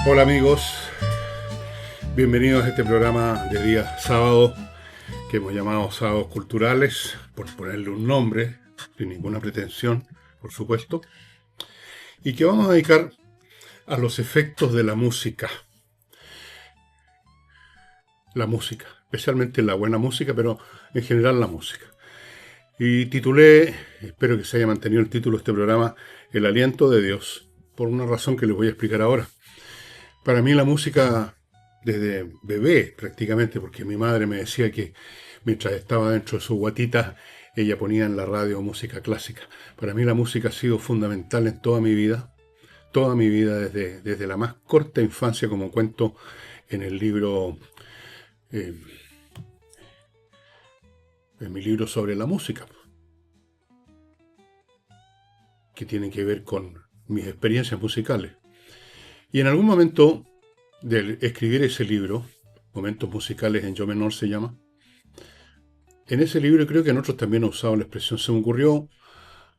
Hola amigos, bienvenidos a este programa de día sábado que hemos llamado Sábados Culturales, por ponerle un nombre, sin ninguna pretensión, por supuesto, y que vamos a dedicar a los efectos de la música, especialmente la buena música, pero en general la música. Y titulé, espero que se haya mantenido el título de este programa, El aliento de Dios, por una razón que les voy a explicar ahora. Para mí la música, desde bebé prácticamente, porque mi madre me decía que mientras estaba dentro de su guatita, ella ponía en la radio música clásica. Para mí la música ha sido fundamental en toda mi vida, desde la más corta infancia, como cuento en el libro, eh, en mi libro sobre la música, que tiene que ver con mis experiencias musicales. Y en algún momento de escribir ese libro, Momentos Musicales en Yo Menor se llama, en ese libro, y creo que en otros también he usado la expresión, se me ocurrió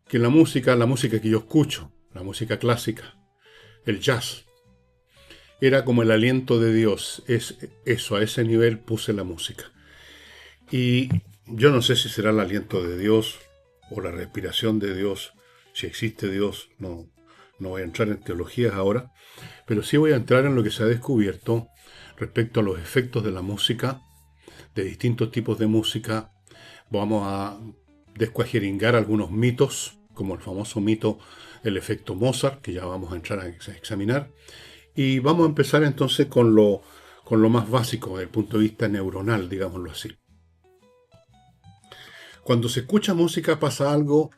que la música que yo escucho, la música clásica, el jazz, era como el aliento de Dios. Es eso, a ese nivel puse la música. Y yo no sé si será el aliento de Dios o la respiración de Dios, si existe Dios, no voy a entrar en teologías ahora, pero sí voy a entrar en lo que se ha descubierto respecto a los efectos de la música, de distintos tipos de música. Vamos a descuajeringar algunos mitos, como el famoso mito del efecto Mozart, que ya vamos a entrar a examinar. Y vamos a empezar entonces con lo más básico desde el punto de vista neuronal, digámoslo así. Cuando se escucha música pasa algo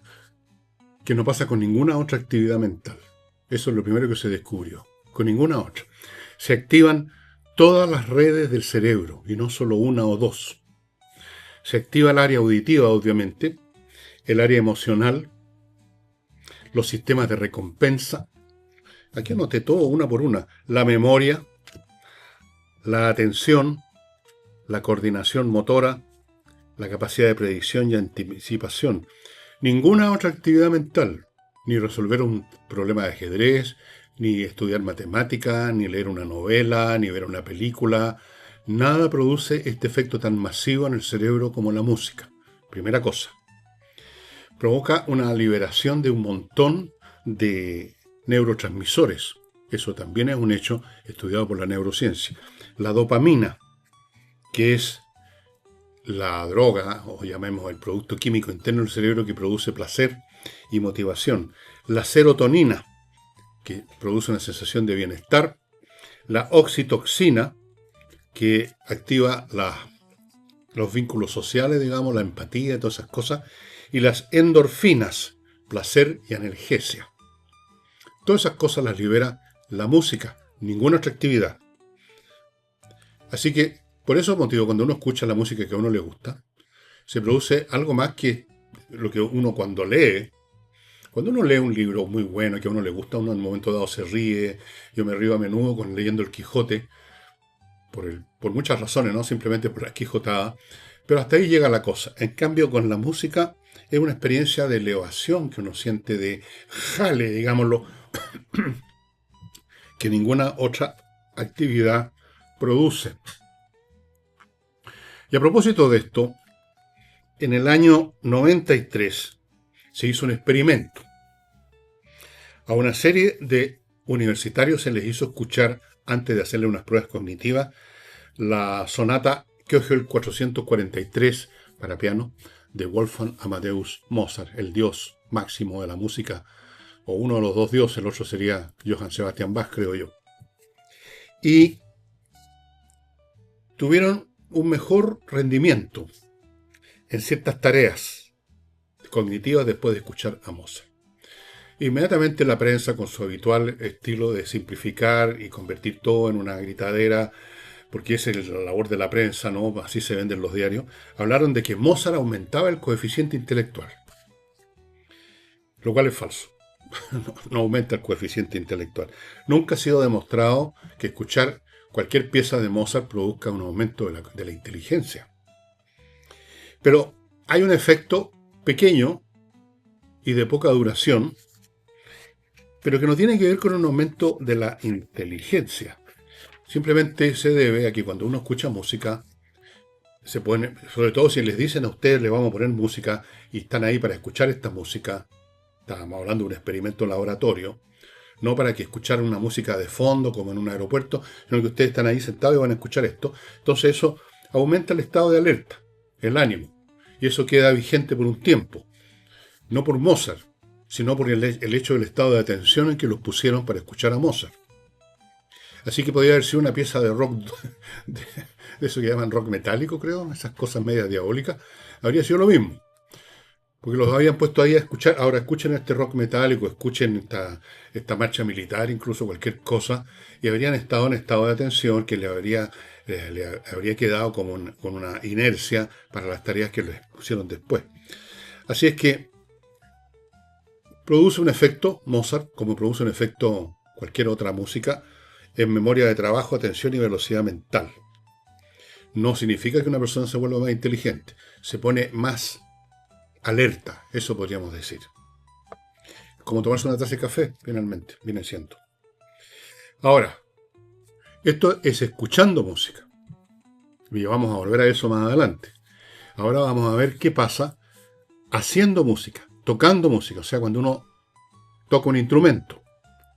que no pasa con ninguna otra actividad mental. Eso es lo primero que se descubrió. Con ninguna otra. Se activan todas las redes del cerebro, y no solo una o dos. Se activa el área auditiva, obviamente, el área emocional, los sistemas de recompensa. Aquí anoté todo una por una. La memoria, la atención, la coordinación motora, la capacidad de predicción y anticipación. Ninguna otra actividad mental, ni resolver un problema de ajedrez, ni estudiar matemática, ni leer una novela, ni ver una película. Nada produce este efecto tan masivo en el cerebro como la música. Primera cosa. Provoca una liberación de un montón de neurotransmisores. Eso también es un hecho estudiado por la neurociencia. La dopamina, que es la droga, o llamemos el producto químico interno del cerebro que produce placer y motivación. La serotonina, que produce una sensación de bienestar. La oxitoxina, que activa los vínculos sociales, digamos, la empatía y todas esas cosas. Y las endorfinas, placer y analgesia. Todas esas cosas las libera la música, ninguna otra actividad. Así que, por ese motivo, cuando uno escucha la música que a uno le gusta, se produce algo más que lo que uno cuando lee. Cuando uno lee un libro muy bueno que a uno le gusta, uno en un momento dado se ríe. Yo me río a menudo leyendo El Quijote, por muchas razones, no simplemente por la quijotada, pero hasta ahí llega la cosa. En cambio, con la música es una experiencia de elevación que uno siente, de jale, digámoslo, que ninguna otra actividad produce. Y a propósito de esto, en el año 93 se hizo un experimento. A una serie de universitarios se les hizo escuchar, antes de hacerle unas pruebas cognitivas, la sonata Köchel 443 para piano de Wolfgang Amadeus Mozart, el dios máximo de la música, o uno de los dos dioses, el otro sería Johann Sebastian Bach, creo yo. Y tuvieron un mejor rendimiento en ciertas tareas cognitivas después de escuchar a Mozart. Inmediatamente la prensa, con su habitual estilo de simplificar y convertir todo en una gritadera, porque esa es la labor de la prensa, ¿no? Así se venden los diarios, hablaron de que Mozart aumentaba el coeficiente intelectual, lo cual es falso. No aumenta el coeficiente intelectual. Nunca ha sido demostrado que escuchar cualquier pieza de Mozart produzca un aumento de la inteligencia. Pero hay un efecto pequeño y de poca duración pero que no tiene que ver con un aumento de la inteligencia. Simplemente se debe a que cuando uno escucha música, se pone, sobre todo si les dicen a ustedes, le vamos a poner música, y están ahí para escuchar esta música, estábamos hablando de un experimento laboratorio, no para que escucharan una música de fondo como en un aeropuerto, sino que ustedes están ahí sentados y van a escuchar esto. Entonces eso aumenta el estado de alerta, el ánimo, y eso queda vigente por un tiempo, no por Mozart, sino por el hecho del estado de atención en que los pusieron para escuchar a Mozart. Así que podría haber sido una pieza de rock, de eso que llaman rock metálico, creo, esas cosas medias diabólicas, habría sido lo mismo. Porque los habían puesto ahí a escuchar. Ahora escuchen este rock metálico, escuchen esta marcha militar, incluso cualquier cosa, y habrían estado en estado de atención que le habría quedado como con una inercia para las tareas que les pusieron después. Así es que produce un efecto, Mozart, como produce un efecto cualquier otra música, en memoria de trabajo, atención y velocidad mental. No significa que una persona se vuelva más inteligente, se pone más alerta, eso podríamos decir. Como tomarse una taza de café, finalmente, viene siendo. Ahora, esto es escuchando música. Y vamos a volver a eso más adelante. Ahora vamos a ver qué pasa haciendo música, tocando música, o sea, cuando uno toca un instrumento,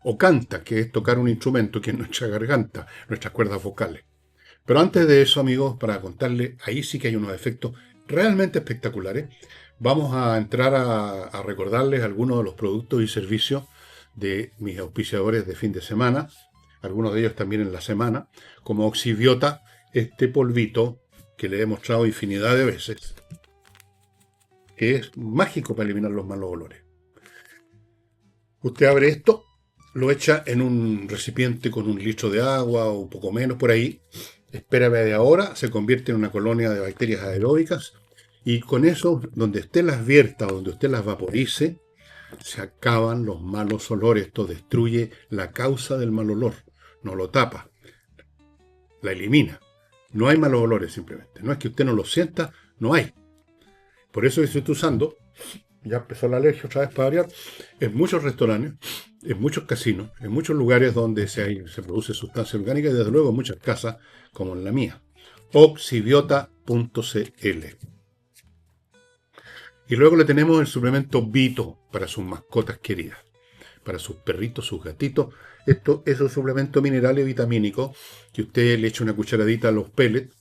o canta, que es tocar un instrumento, que es nuestra garganta, nuestras cuerdas vocales. Pero antes de eso, amigos, para contarles, ahí sí que hay unos efectos realmente espectaculares. Vamos a entrar a recordarles algunos de los productos y servicios de mis auspiciadores de fin de semana, algunos de ellos también en la semana, como Oxibiota, este polvito que le he mostrado infinidad de veces, que es mágico para eliminar los malos olores. Usted abre esto, lo echa en un recipiente con 1 litro de agua o un poco menos por ahí, espera media hora, se convierte en una colonia de bacterias aeróbicas, y con eso, donde usted las vierta o donde usted las vaporice, se acaban los malos olores. Esto destruye la causa del mal olor, no lo tapa, la elimina. No hay malos olores simplemente. No es que usted no lo sienta, no hay. Por eso que estoy usando, ya empezó la alergia otra vez para variar, en muchos restaurantes, en muchos casinos, en muchos lugares donde se produce sustancia orgánica, y desde luego en muchas casas, como en la mía. Oxibiota.cl. Y luego le tenemos el suplemento Vito para sus mascotas queridas, para sus perritos, sus gatitos. Esto es un suplemento mineral y vitamínico que usted le echa una cucharadita a los pellets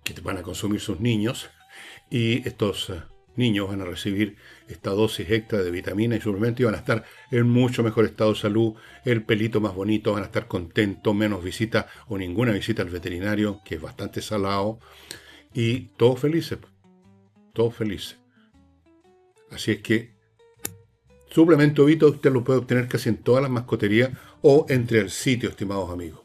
que van a consumir sus niños, y estos niños van a recibir esta dosis extra de vitamina y suplemento y van a estar en mucho mejor estado de salud, el pelito más bonito, van a estar contentos, menos visita o ninguna visita al veterinario, que es bastante salado, y todos felices, todos felices. Así es que suplemento Vito usted lo puede obtener casi en todas las mascoterías o entre el sitio, estimados amigos.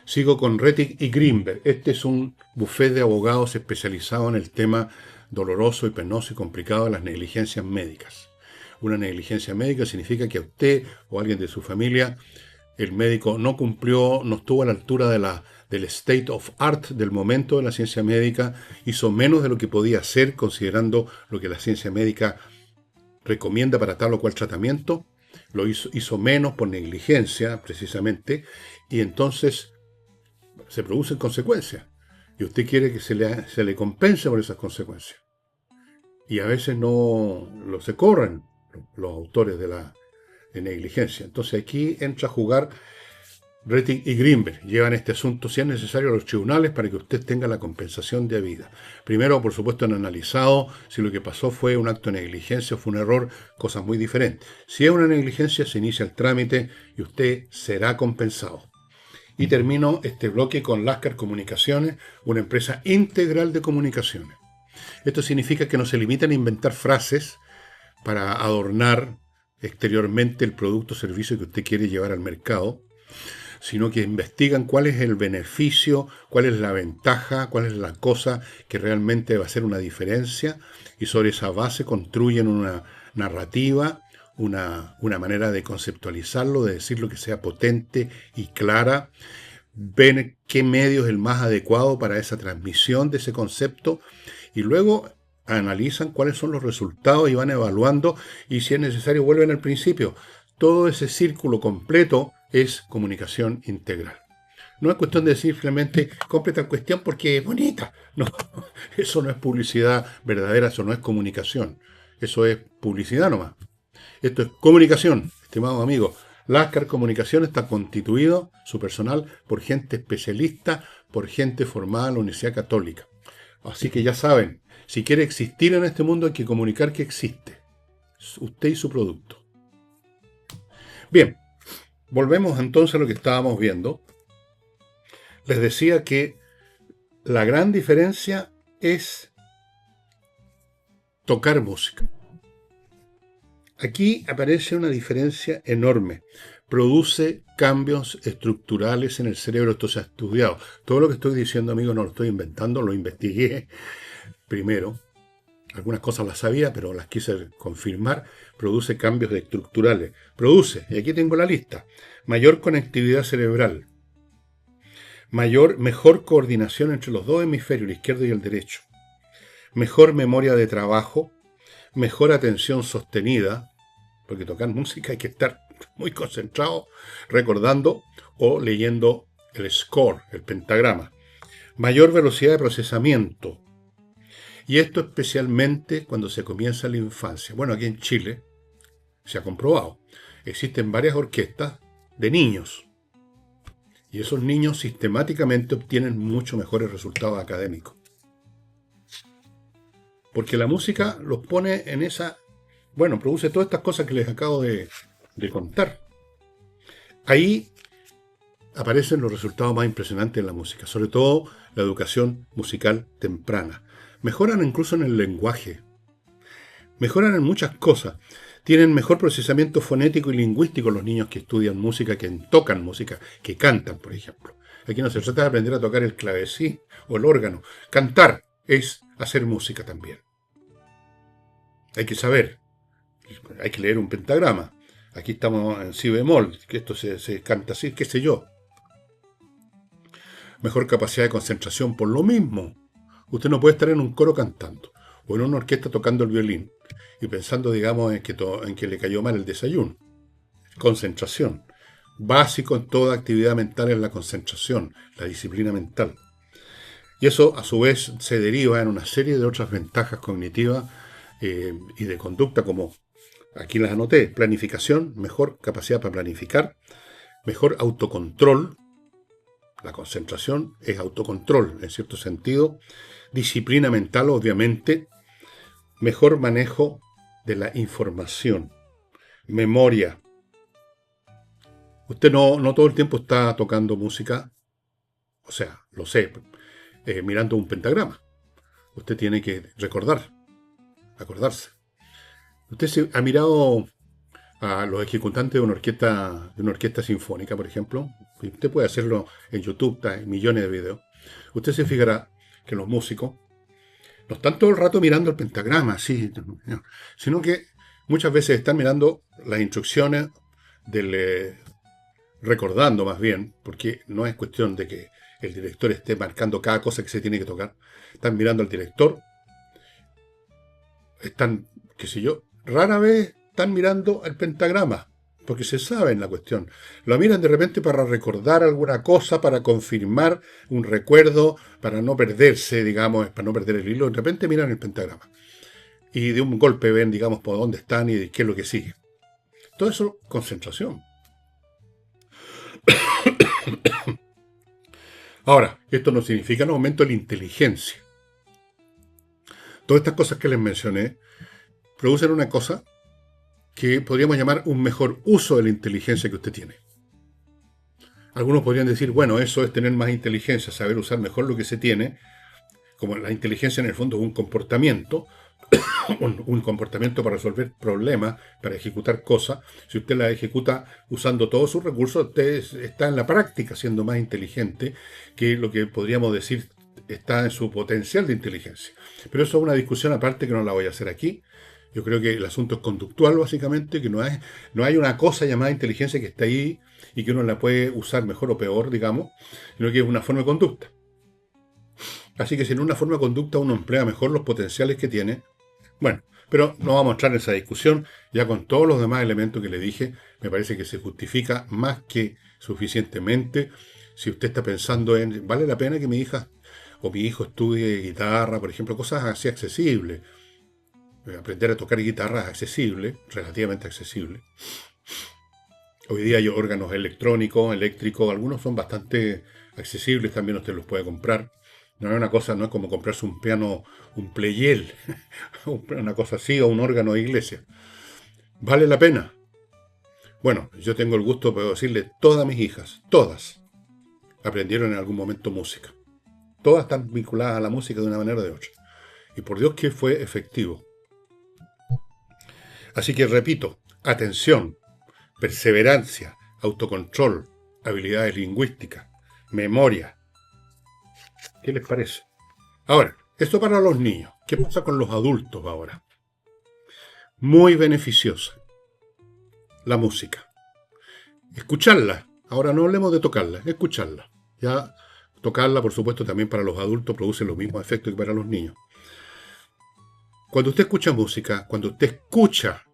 Sigo con Rettig y Greenberg. Este es un buffet de abogados especializado en el tema doloroso y penoso y complicado de las negligencias médicas. Una negligencia médica significa que a usted o a alguien de su familia el médico no cumplió, no estuvo a la altura del state of art del momento de la ciencia médica, hizo menos de lo que podía hacer considerando lo que la ciencia médica recomienda para tal o cual tratamiento, lo hizo menos por negligencia precisamente, y entonces se producen consecuencias, y usted quiere que se le compense por esas consecuencias, y a veces no se corren los autores de la negligencia. Entonces aquí entra a jugar Rettig y Greenberg. Llevan este asunto, si es necesario, a los tribunales para que usted tenga la compensación debida. Primero, por supuesto, han analizado si lo que pasó fue un acto de negligencia o fue un error, cosas muy diferentes. Si es una negligencia, se inicia el trámite y usted será compensado. Y termino este bloque con Lascar Comunicaciones, una empresa integral de comunicaciones. Esto significa que no se limitan a inventar frases para adornar exteriormente el producto o servicio que usted quiere llevar al mercado, sino que investigan cuál es el beneficio, cuál es la ventaja, cuál es la cosa que realmente va a hacer una diferencia, y sobre esa base construyen una narrativa, una manera de conceptualizarlo, de decirlo que sea potente y clara, ven qué medio es el más adecuado para esa transmisión de ese concepto, y luego analizan cuáles son los resultados y van evaluando, y si es necesario vuelven al principio. todo ese círculo completo es comunicación integral. No es cuestión de decir simplemente compre tal cuestión porque es bonita. No, eso no es publicidad verdadera, eso no es comunicación. Eso es publicidad nomás. Esto es comunicación, estimados amigos. Lascar Comunicación está constituido, su personal, por gente especialista, por gente formada en la Universidad Católica. Así que ya saben, si quiere existir en este mundo hay que comunicar que existe. Usted y su producto. Bien, volvemos entonces a lo que estábamos viendo. Les decía que la gran diferencia es tocar música. Aquí aparece una diferencia enorme. Produce cambios estructurales en el cerebro. Esto se ha estudiado. Todo lo que estoy diciendo, amigos, no lo estoy inventando, lo investigué primero. Algunas cosas las sabía, pero las quise confirmar. Produce cambios estructurales. Produce, y aquí tengo la lista, mayor conectividad cerebral, mejor coordinación entre los dos hemisferios, el izquierdo y el derecho, mejor memoria de trabajo, mejor atención sostenida, porque tocar música hay que estar muy concentrado recordando o leyendo el score, el pentagrama, mayor velocidad de procesamiento, y esto especialmente cuando se comienza la infancia. Bueno, aquí en Chile se ha comprobado, existen varias orquestas de niños, y esos niños sistemáticamente obtienen mucho mejores resultados académicos. Porque la música los pone en esa... Bueno, produce todas estas cosas que les acabo de contar. Ahí aparecen los resultados más impresionantes de la música, sobre todo la educación musical temprana. Mejoran incluso en el lenguaje. Mejoran en muchas cosas. Tienen mejor procesamiento fonético y lingüístico los niños que estudian música, que tocan música, que cantan, por ejemplo. Aquí no se trata de aprender a tocar el clavecí o el órgano. Cantar es hacer música también. Hay que saber. Hay que leer un pentagrama. Aquí estamos en si bemol, que esto se canta así, qué sé yo. Mejor capacidad de concentración por lo mismo. Usted no puede estar en un coro cantando o en una orquesta tocando el violín y pensando, digamos, en que le cayó mal el desayuno. Concentración. Básico en toda actividad mental es la concentración, la disciplina mental. Y eso, a su vez, se deriva en una serie de otras ventajas cognitivas y de conducta, como aquí las anoté: planificación, mejor capacidad para planificar, mejor autocontrol. La concentración es autocontrol, en cierto sentido. Disciplina mental, obviamente. Mejor manejo de la información. Memoria. Usted no todo el tiempo está tocando música, o sea, lo sé, mirando un pentagrama. Usted tiene que acordarse. Usted se ha mirado a los ejecutantes de una orquesta sinfónica, por ejemplo. Usted puede hacerlo en YouTube, hay millones de videos. Usted se fijará que los músicos no están todo el rato mirando el pentagrama, sí, sino que muchas veces están mirando las instrucciones recordando más bien, porque no es cuestión de que el director esté marcando cada cosa que se tiene que tocar. Están mirando al director, están, qué sé yo, rara vez están mirando el pentagrama, porque se sabe en la cuestión. Lo miran de repente para recordar alguna cosa, para confirmar un recuerdo, para no perderse, digamos, para no perder el hilo. De repente miran el pentagrama. Y de un golpe ven, digamos, por dónde están y qué es lo que sigue. Todo eso, concentración. Ahora, esto no significa un aumento de la inteligencia. Todas estas cosas que les mencioné producen una cosa que podríamos llamar un mejor uso de la inteligencia que usted tiene. Algunos podrían decir, bueno, eso es tener más inteligencia, saber usar mejor lo que se tiene, como la inteligencia en el fondo es un comportamiento, un comportamiento para resolver problemas, para ejecutar cosas. Si usted la ejecuta usando todos sus recursos, usted está en la práctica siendo más inteligente que lo que podríamos decir está en su potencial de inteligencia. Pero eso es una discusión aparte que no la voy a hacer aquí. Yo creo que el asunto es conductual, básicamente, que no hay una cosa llamada inteligencia que está ahí y que uno la puede usar mejor o peor, digamos, sino que es una forma de conducta. Así que si en una forma de conducta uno emplea mejor los potenciales que tiene, bueno, Pero no vamos a entrar en esa discusión. Ya con todos los demás elementos que le dije, me parece que se justifica más que suficientemente. Si usted está pensando en, ¿vale la pena que mi hija o mi hijo estudie guitarra, por ejemplo, cosas así accesibles? Aprender a tocar guitarra es accesible, relativamente accesible. Hoy día hay órganos electrónicos, eléctricos, algunos son bastante accesibles, también usted los puede comprar. No es una cosa, no es como comprarse un piano, un Pleyel, una cosa así, o un órgano de iglesia. ¿Vale la pena? Bueno, yo tengo el gusto, puedo decirle, todas mis hijas, todas, aprendieron en algún momento música. Todas están vinculadas a la música de una manera o de otra. Y por Dios que fue efectivo. Así que repito, atención, perseverancia, autocontrol, habilidades lingüísticas, memoria. ¿Qué les parece? Ahora, esto para los niños. ¿Qué pasa con los adultos ahora? Muy beneficiosa la música. Escucharla. Ahora no hablemos de tocarla, escucharla. Ya tocarla, por supuesto, también para los adultos produce los mismos efectos que para los niños. Cuando usted escucha música, cuando usted escucha,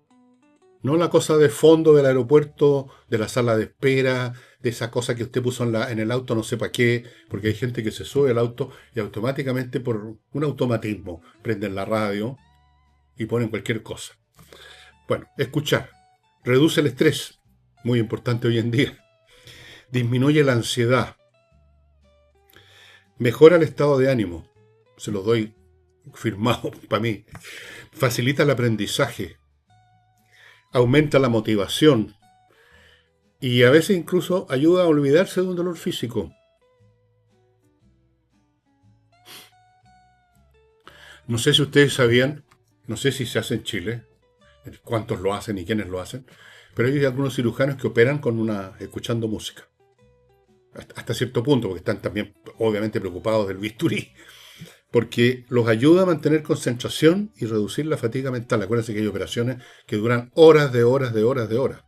no la cosa de fondo del aeropuerto, de la sala de espera, de esa cosa que usted puso en el auto, no sé para qué, porque hay gente que se sube al auto y automáticamente, por un automatismo, prenden la radio y ponen cualquier cosa. Bueno, escuchar. Reduce el estrés, muy importante hoy en día. Disminuye la ansiedad. Mejora el estado de ánimo. Se los doy firmado para mí. Facilita el aprendizaje. Aumenta la motivación. Y a veces incluso ayuda a olvidarse de un dolor físico. No sé si ustedes sabían, no sé si se hace en Chile, cuántos lo hacen y quiénes lo hacen, pero hay algunos cirujanos que operan escuchando música. Hasta cierto punto, porque están también obviamente preocupados del bisturí, porque los ayuda a mantener concentración y reducir la fatiga mental. Acuérdense que hay operaciones que duran horas de horas de horas de horas.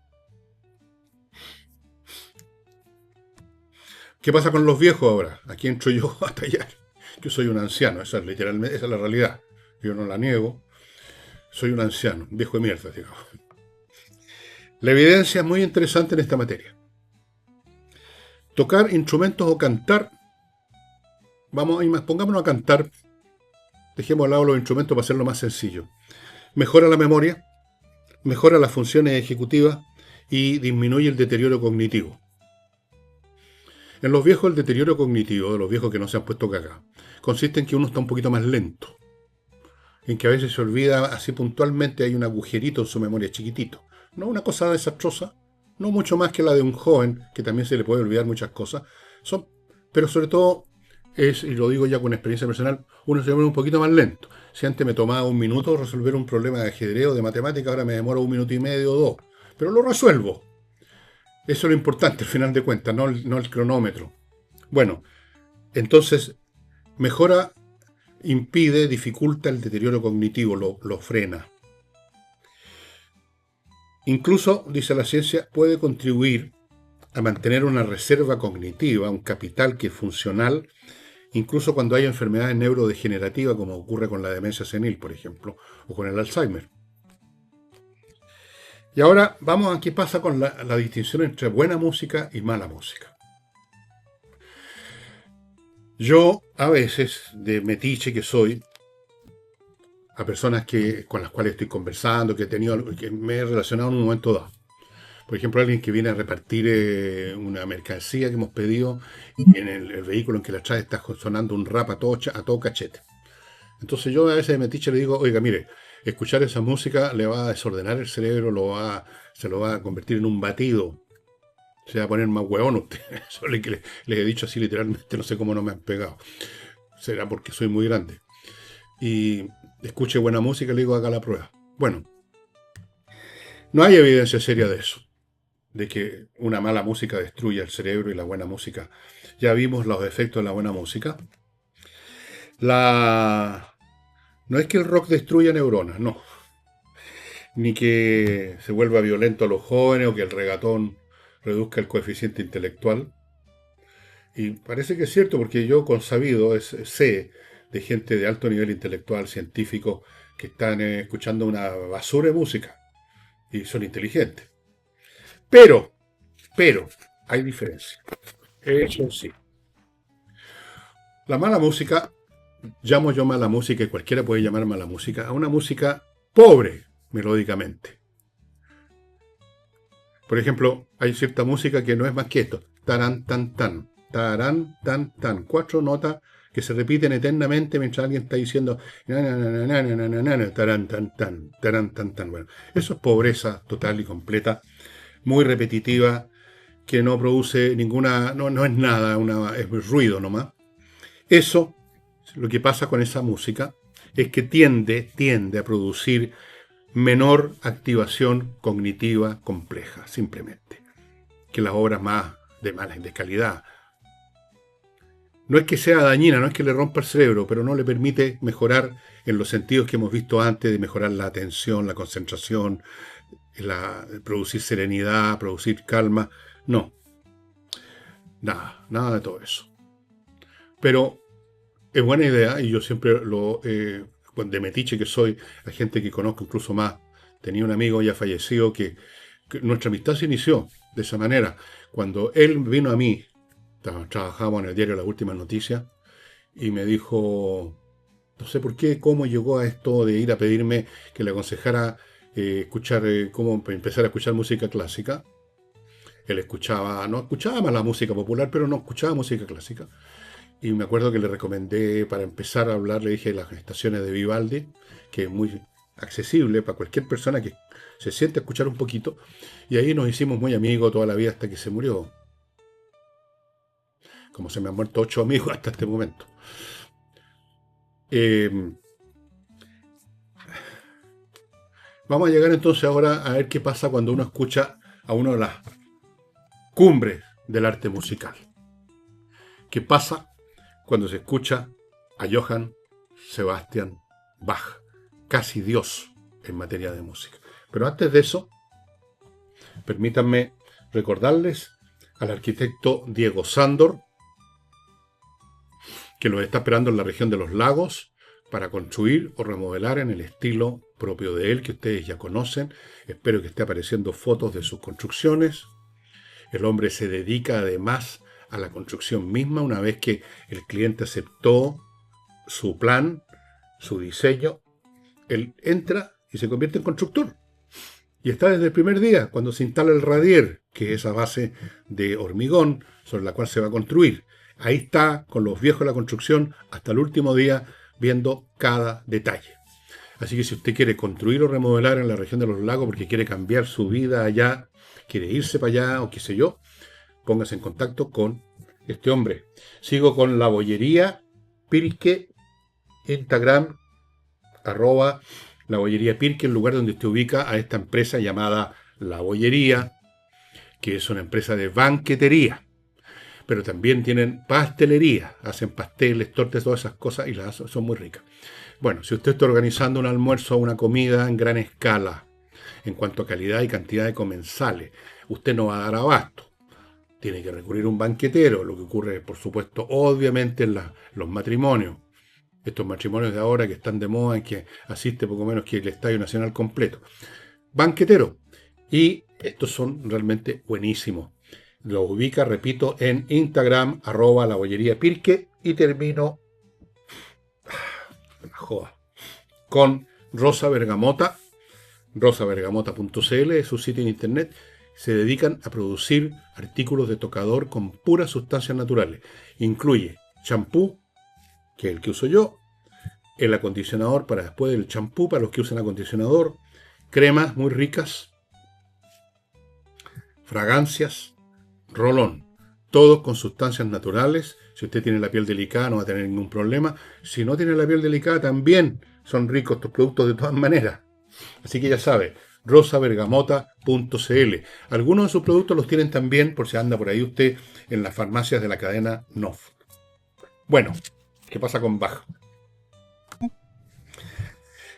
¿Qué pasa con los viejos ahora? Aquí entro yo a tallar. Yo soy un anciano, esa es literalmente, esa es la realidad. Yo no la niego. Soy un anciano, un viejo de mierda, digamos. La evidencia es muy interesante en esta materia. Tocar instrumentos o cantar. Pongámonos a cantar. Dejemos al lado los instrumentos para hacerlo más sencillo. Mejora la memoria, mejora las funciones ejecutivas y disminuye el deterioro cognitivo. En los viejos, el deterioro cognitivo, de los viejos que no se han puesto caca, consiste en que uno está un poquito más lento. En que a veces se olvida así puntualmente, hay un agujerito en su memoria chiquitito. No una cosa desastrosa, no mucho más que la de un joven, que también se le puede olvidar muchas cosas. Pero sobre todo, y lo digo ya con experiencia personal, uno se vuelve un poquito más lento. Si antes me tomaba un minuto resolver un problema de ajedrez o de matemática, ahora me demora 1 minuto y medio o 2. Pero lo resuelvo. Eso es lo importante al final de cuentas, no el cronómetro. Bueno, entonces mejora, impide, dificulta el deterioro cognitivo, lo frena. Incluso, dice la ciencia, puede contribuir a mantener una reserva cognitiva, un capital que es funcional, incluso cuando hay enfermedades neurodegenerativas, como ocurre con la demencia senil, por ejemplo, o con el Alzheimer. Y ahora vamos a qué pasa con la distinción entre buena música y mala música. Yo, a veces, de metiche que soy, a personas con las cuales estoy conversando, que me he relacionado en un momento dado. Por ejemplo, alguien que viene a repartir una mercancía que hemos pedido y en el vehículo en que la trae está sonando un rap a todo cachete. Entonces yo a veces de metiche le digo, oiga, mire, escuchar esa música le va a desordenar el cerebro, se lo va a convertir en un batido. Se va a poner más huevón usted. Eso les he dicho así literalmente, no sé cómo no me han pegado. Será porque soy muy grande. Y escuche buena música, le digo, haga la prueba. Bueno, no hay evidencia seria de eso, de que una mala música destruya el cerebro y la buena música. Ya vimos los efectos de la buena música. No es que el rock destruya neuronas, no. Ni que se vuelva violento a los jóvenes o que el regatón reduzca el coeficiente intelectual. Y parece que es cierto, porque yo consabido sé de gente de alto nivel intelectual, científico, que están escuchando una basura de música y son inteligentes. Pero, hay diferencia. Eso sí. La mala música, llamo yo mala música, y cualquiera puede llamar mala música, a una música pobre melódicamente. Por ejemplo, hay cierta música que no es más que esto. Tarán, tan, tan. Tarán, tan, tan. 4 notas que se repiten eternamente mientras alguien está diciendo tarán, tan, tan, tarán, tan, tan. Bueno, eso es pobreza total y completa, muy repetitiva, que no produce ninguna, no es nada, es ruido nomás. Eso, lo que pasa con esa música, es que tiende a producir menor activación cognitiva compleja, simplemente, que las obras más de calidad. No es que sea dañina, no es que le rompa el cerebro, pero no le permite mejorar en los sentidos que hemos visto antes, de mejorar la atención, la concentración, producir serenidad, producir calma. No, nada de todo eso. Pero es buena idea, y yo siempre de metiche que soy, a gente que conozco incluso más. Tenía un amigo ya fallecido que nuestra amistad se inició de esa manera. Cuando él vino a mí, trabajábamos en el diario Las Últimas Noticias, y me dijo, no sé por qué, cómo llegó a esto de ir a pedirme que le aconsejara cómo empezar a escuchar música clásica. Él no escuchaba más la música popular, pero no escuchaba música clásica. Y me acuerdo que le recomendé, para empezar a hablar, le dije las estaciones de Vivaldi, que es muy accesible para cualquier persona que se siente a escuchar un poquito. Y ahí nos hicimos muy amigos toda la vida hasta que se murió. Como se me han muerto 8 amigos hasta este momento. Vamos a llegar entonces ahora a ver qué pasa cuando uno escucha a una de las cumbres del arte musical. ¿Qué pasa cuando se escucha a Johann Sebastian Bach, casi Dios en materia de música? Pero antes de eso, permítanme recordarles al arquitecto Diego Sándor, que los está esperando en la región de los lagos para construir o remodelar en el estilo propio de él, que ustedes ya conocen. Espero que esté apareciendo fotos de sus construcciones. El hombre se dedica además a la construcción misma. Una vez que el cliente aceptó su plan, su diseño, él entra y se convierte en constructor. Y está desde el primer día, cuando se instala el radier, que es esa base de hormigón sobre la cual se va a construir. Ahí está, con los viejos de la construcción, hasta el último día, viendo cada detalle. Así que si usted quiere construir o remodelar en la región de los lagos porque quiere cambiar su vida allá, quiere irse para allá o qué sé yo, póngase en contacto con este hombre. Sigo con La Bollería Pirque, Instagram, @La Bollería Pirque, el lugar donde usted ubica a esta empresa llamada La Bollería, que es una empresa de banquetería. Pero también tienen pastelería, hacen pasteles, tortas, todas esas cosas, y son muy ricas. Bueno, si usted está organizando un almuerzo o una comida en gran escala, en cuanto a calidad y cantidad de comensales, usted no va a dar abasto. Tiene que recurrir a un banquetero, lo que ocurre, por supuesto, obviamente en los matrimonios. Estos matrimonios de ahora que están de moda, en que asiste poco menos que el Estadio Nacional completo. Banquetero. Y estos son realmente buenísimos. Lo ubica, repito, en Instagram, @La Bollería Pirque, y termino con Rosa Bergamota, rosabergamota.cl, es su sitio en internet. Se dedican a producir artículos de tocador con puras sustancias naturales. Incluye champú, que es el que uso yo, el acondicionador para después del champú, para los que usan acondicionador, cremas muy ricas, fragancias, rolón, todos con sustancias naturales. Si usted tiene la piel delicada no va a tener ningún problema. Si no tiene la piel delicada también son ricos estos productos de todas maneras. Así que ya sabe, rosabergamota.cl. Algunos de sus productos los tienen también, por si anda por ahí usted, en las farmacias de la cadena Nof. Bueno, ¿qué pasa con Bach?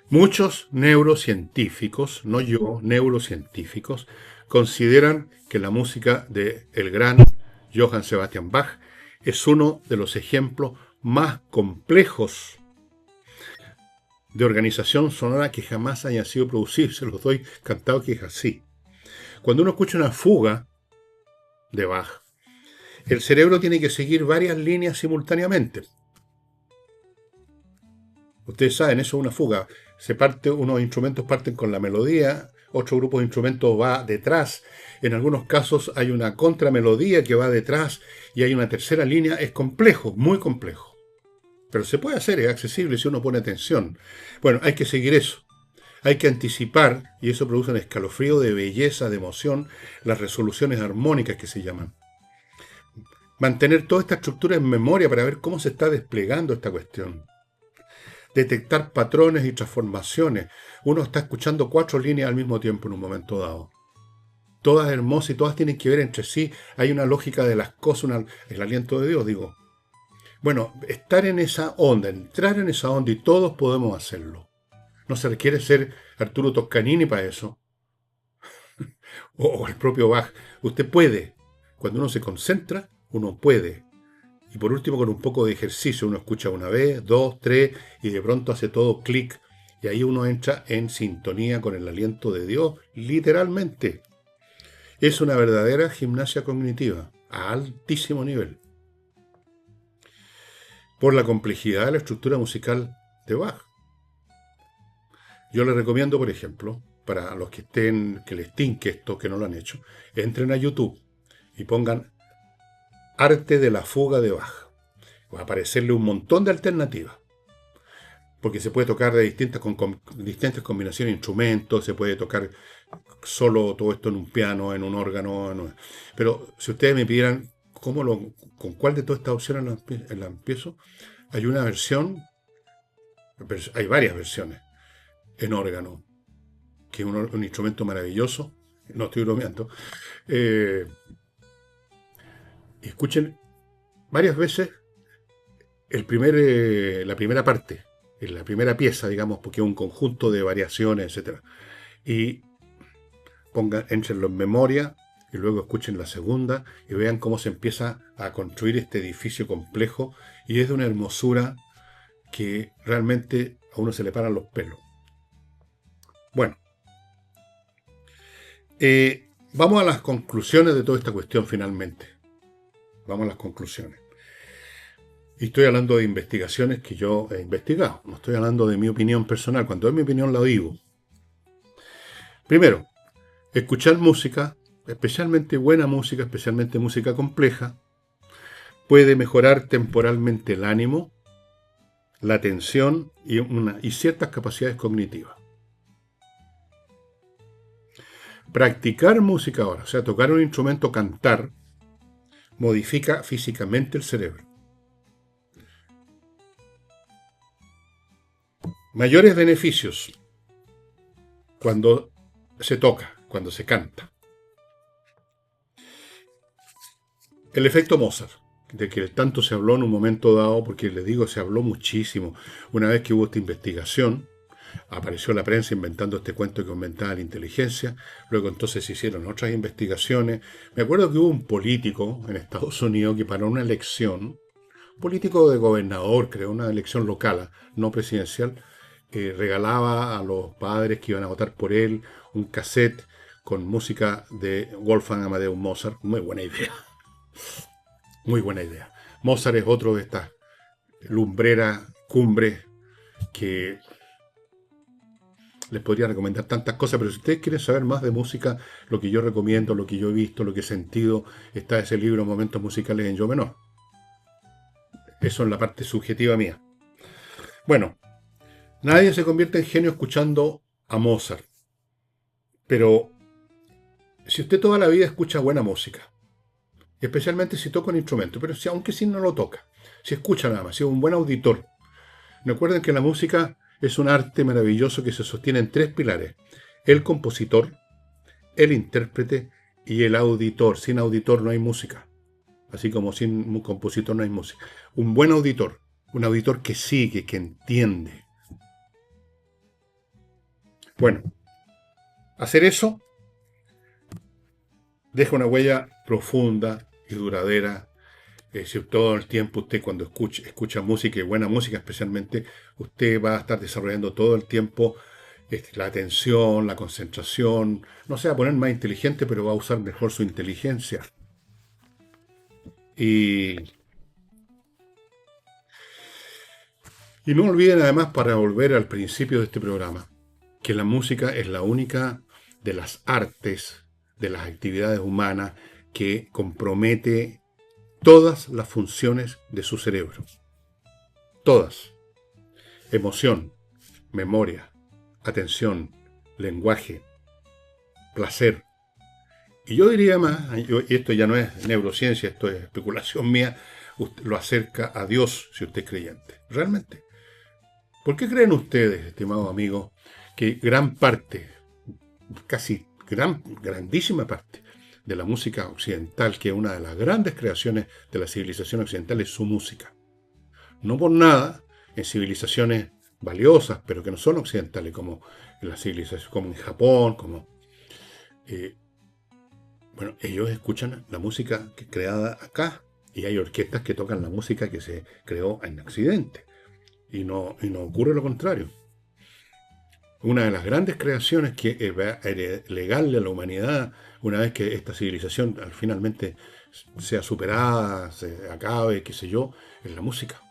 Muchos neurocientíficos, no yo, neurocientíficos, consideran que la música de el gran Johann Sebastian Bach es uno de los ejemplos más complejos de organización sonora que jamás hayan sido producidos. Se los doy cantado que es así. Cuando uno escucha una fuga de Bach, el cerebro tiene que seguir varias líneas simultáneamente. Ustedes saben, eso es una fuga. Unos instrumentos parten con la melodía, otro grupo de instrumentos va detrás. En algunos casos hay una contramelodía que va detrás y hay una tercera línea. Es complejo, muy complejo. Pero se puede hacer, es accesible si uno pone atención. Bueno, hay que seguir eso. Hay que anticipar, y eso produce un escalofrío de belleza, de emoción, las resoluciones armónicas que se llaman. Mantener toda esta estructura en memoria para ver cómo se está desplegando esta cuestión. Detectar patrones y transformaciones. Uno está escuchando 4 líneas al mismo tiempo en un momento dado. Todas hermosas y todas tienen que ver entre sí. Hay una lógica de las cosas, el aliento de Dios, digo. Bueno, estar en esa onda, entrar en esa onda y todos podemos hacerlo. No se requiere ser Arturo Toscanini para eso. O el propio Bach. Usted puede. Cuando uno se concentra, uno puede. Y por último, con un poco de ejercicio, uno escucha una vez, 2, 3, y de pronto hace todo clic. Y ahí uno entra en sintonía con el aliento de Dios, literalmente. Es una verdadera gimnasia cognitiva, a altísimo nivel. Por la complejidad de la estructura musical de Bach. Yo les recomiendo, por ejemplo, para los que les tinque esto, que no lo han hecho, entren a YouTube y pongan Arte de la fuga de Bach. Va a aparecerle un montón de alternativas. Porque se puede tocar de con distintas combinaciones de instrumentos, se puede tocar solo todo esto en un piano, en un órgano. Pero si ustedes me pidieran con cuál de todas estas opciones la empiezo, hay una versión, hay varias versiones en órgano, que es un instrumento maravilloso, no estoy bromeando. Escuchen varias veces la primera parte, la primera pieza, digamos, porque es un conjunto de variaciones, etc. Y échenlo en memoria y luego escuchen la segunda y vean cómo se empieza a construir este edificio complejo y es de una hermosura que realmente a uno se le paran los pelos. Bueno, vamos a las conclusiones de toda esta cuestión finalmente. Vamos a las conclusiones. Y estoy hablando de investigaciones que yo he investigado. No estoy hablando de mi opinión personal. Cuando es mi opinión la digo. Primero, escuchar música, especialmente buena música, especialmente música compleja, puede mejorar temporalmente el ánimo, la atención y ciertas capacidades cognitivas. Practicar música ahora, o sea, tocar un instrumento, cantar, modifica físicamente el cerebro. Mayores beneficios cuando se toca, cuando se canta. El efecto Mozart, de que tanto se habló en un momento dado, porque les digo, se habló muchísimo. Una vez que hubo esta investigación, apareció la prensa inventando este cuento que aumentaba la inteligencia. Luego entonces se hicieron otras investigaciones. Me acuerdo que hubo un político en Estados Unidos que para una elección, político de gobernador, creo, una elección local, no presidencial, regalaba a los padres que iban a votar por él un cassette con música de Wolfgang Amadeus Mozart. Muy buena idea. Muy buena idea. Mozart es otro de estas lumbreras, cumbres, que les podría recomendar tantas cosas, pero si ustedes quieren saber más de música, lo que yo recomiendo, lo que yo he visto, lo que he sentido, está ese libro, Momentos Musicales en Yo Menor. Eso es la parte subjetiva mía. Bueno, nadie se convierte en genio escuchando a Mozart. Pero si usted toda la vida escucha buena música, especialmente si toca un instrumento, pero aunque si no lo toca, si escucha nada más, si es un buen auditor, recuerden que la música es un arte maravilloso que se sostiene en 3 pilares: el compositor, el intérprete y el auditor. Sin auditor no hay música, así como sin un compositor no hay música. Un buen auditor, un auditor que sigue, que entiende. Bueno, hacer eso deja una huella profunda y duradera Si todo el tiempo usted cuando escucha música y buena música especialmente, usted va a estar desarrollando todo el tiempo la atención, la concentración, no se va a poner más inteligente, pero va a usar mejor su inteligencia. Y, y no olviden además, para volver al principio de este programa, que la música es la única de las artes, de las actividades humanas, que compromete todas las funciones de su cerebro. Todas. Emoción, memoria, atención, lenguaje, placer. Y yo diría más, y esto ya no es neurociencia, esto es especulación mía, lo acerca a Dios si usted es creyente. Realmente. ¿Por qué creen ustedes, estimados amigos, que gran parte, grandísima parte de la música occidental, que es una de las grandes creaciones de la civilización occidental, es su música? No por nada, en civilizaciones valiosas, pero que no son occidentales, como en la civilización, como en Japón, ellos escuchan la música creada acá, y hay orquestas que tocan la música que se creó en Occidente, y no ocurre lo contrario. Una de las grandes creaciones que va a legarle a la humanidad, una vez que esta civilización finalmente sea superada, se acabe, qué sé yo, es la música.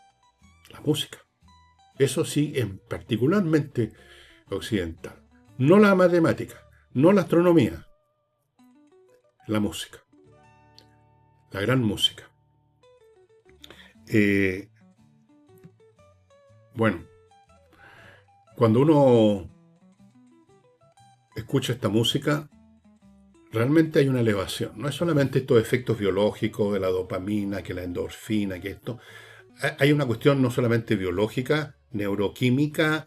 La música. Eso sí, es particularmente occidental. No la matemática, no la astronomía. La música. La gran música. Cuando uno escucha esta música, realmente hay una elevación. No es solamente estos efectos biológicos de la dopamina, que la endorfina, que esto. Hay una cuestión no solamente biológica, neuroquímica,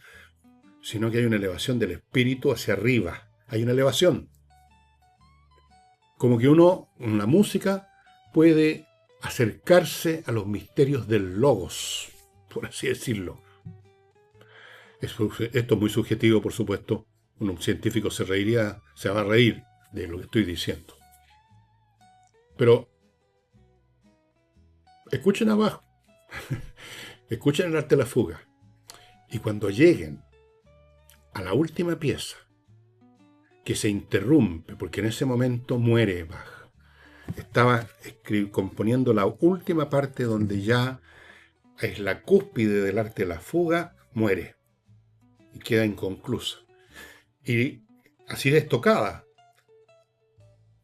sino que hay una elevación del espíritu hacia arriba. Hay una elevación. Como que uno, en la música, puede acercarse a los misterios del logos, por así decirlo. Esto es muy subjetivo, por supuesto. Un científico se va a reír de lo que estoy diciendo. Pero escuchen abajo. Escuchen el arte de la fuga. Y cuando lleguen a la última pieza, que se interrumpe, porque en ese momento muere Bach. Estaba componiendo la última parte donde ya es la cúspide del arte de la fuga, muere. Y queda inconclusa. Y así destocada.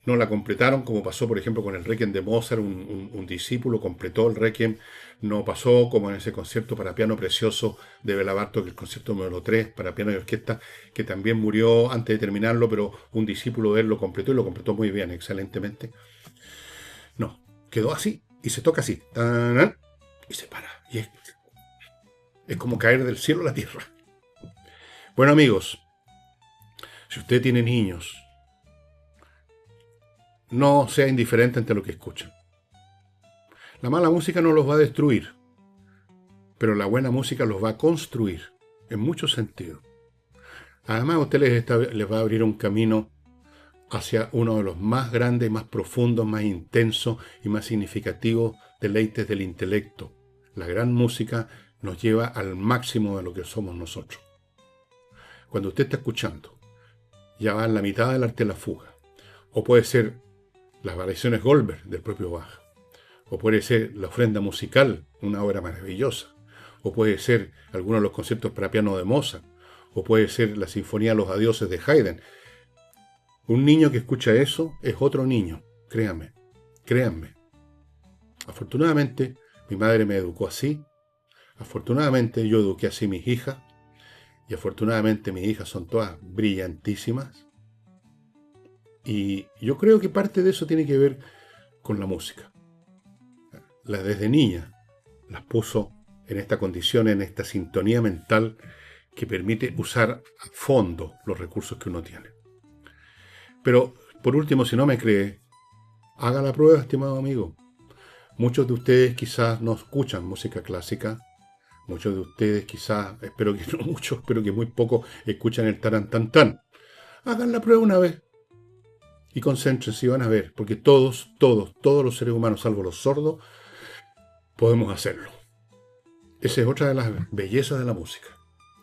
No la completaron, como pasó, por ejemplo, con el Requiem de Mozart. Un discípulo completó el Requiem. No pasó como en ese concierto para piano precioso de Béla Bartók, el concierto número 3 para piano y orquesta, que también murió antes de terminarlo, pero un discípulo de él lo completó y lo completó muy bien, excelentemente. No, quedó así y se toca así. ¡Tan! Y se para. Y es como caer del cielo a la tierra. Bueno, amigos, si usted tiene niños, no sea indiferente ante lo que escuchan. La mala música no los va a destruir, pero la buena música los va a construir, en muchos sentidos. Además, a usted les va a abrir un camino hacia uno de los más grandes, más profundos, más intensos y más significativos deleites del intelecto. La gran música nos lleva al máximo de lo que somos nosotros. Cuando usted está escuchando, ya va en la mitad del arte de la fuga, o puede ser las variaciones Goldberg del propio Bach, o puede ser la ofrenda musical, una obra maravillosa, o puede ser alguno de los conciertos para piano de Mozart, o puede ser la Sinfonía de los Adioses de Haydn. Un niño que escucha eso es otro niño, créanme. Afortunadamente, mi madre me educó así, afortunadamente yo eduqué así a mis hijas, y afortunadamente mis hijas son todas brillantísimas, y yo creo que parte de eso tiene que ver con la música. Desde niña las puso en esta condición, en esta sintonía mental que permite usar a fondo los recursos que uno tiene. Pero, por último, si no me cree, haga la prueba, estimado amigo. Muchos de ustedes quizás no escuchan música clásica. Muchos de ustedes quizás, espero que no muchos, espero que muy pocos escuchan el tarantantán. Hagan la prueba una vez. Y concéntrense y van a ver, porque todos los seres humanos, salvo los sordos, podemos hacerlo. Esa es otra de las bellezas de la música.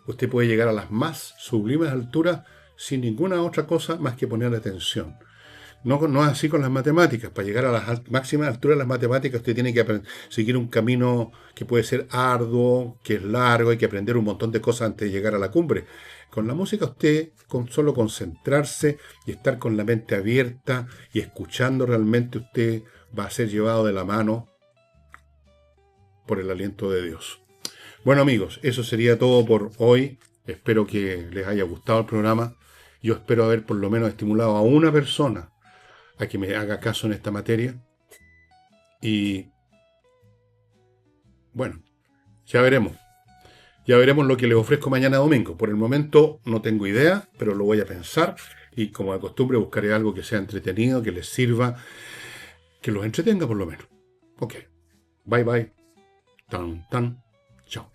Usted puede llegar a las más sublimes alturas sin ninguna otra cosa más que poner atención. No es así con las matemáticas. Para llegar a las máximas alturas de las matemáticas usted tiene que seguir un camino que puede ser arduo, que es largo, hay que aprender un montón de cosas antes de llegar a la cumbre. Con la música usted, con solo concentrarse y estar con la mente abierta y escuchando realmente, usted va a ser llevado de la mano por el aliento de Dios. Bueno amigos, eso sería todo por hoy. Espero que les haya gustado el programa. Yo espero haber por lo menos estimulado a una persona a que me haga caso en esta materia. Y bueno, ya veremos. Ya veremos lo que les ofrezco mañana domingo. Por el momento no tengo idea, pero lo voy a pensar. Y como de costumbre buscaré algo que sea entretenido, que les sirva, que los entretenga por lo menos. Ok. Bye bye. Tan, tan. Chao.